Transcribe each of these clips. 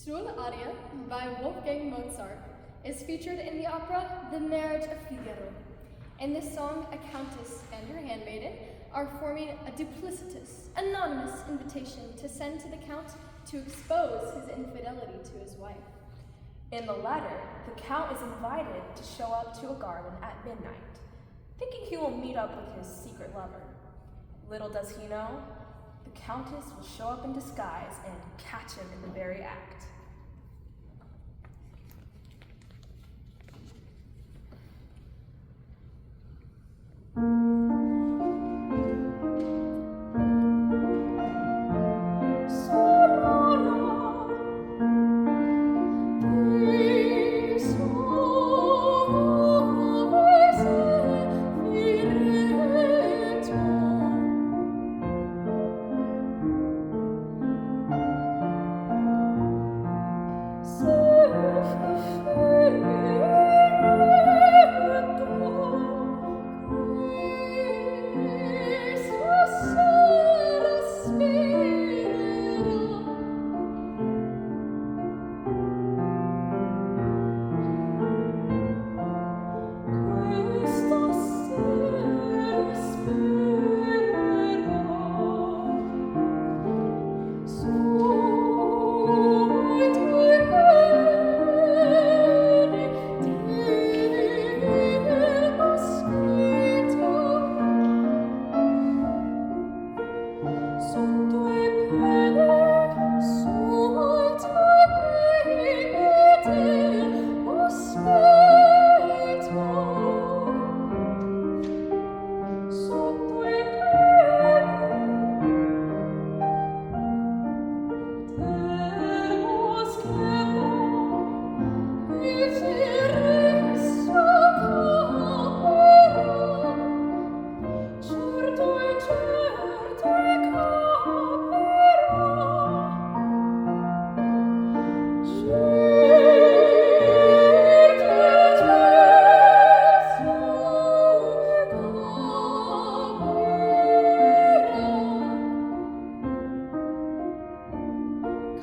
Sulle Aria by Wolfgang Mozart is featured in the opera The Marriage of Figaro. In this song, a countess and her handmaiden are forming a duplicitous, anonymous invitation to send to the count to expose his infidelity to his wife. In the latter, the count is invited to show up to a garden at midnight, thinking he will meet up with his secret lover. Little does he know, the countess will show up in disguise and catch him in the very act.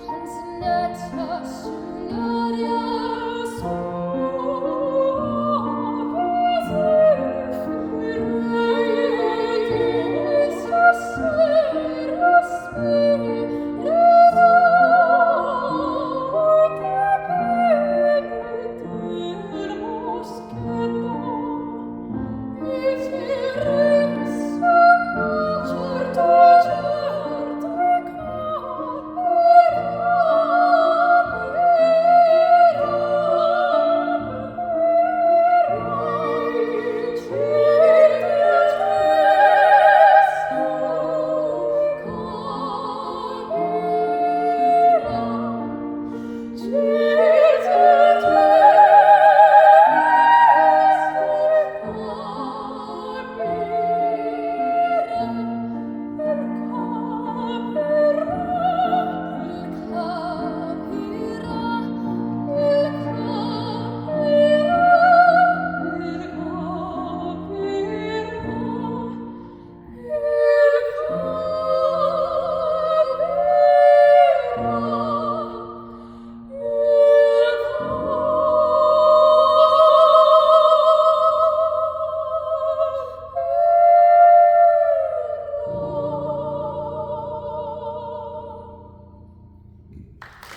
Considerata sulla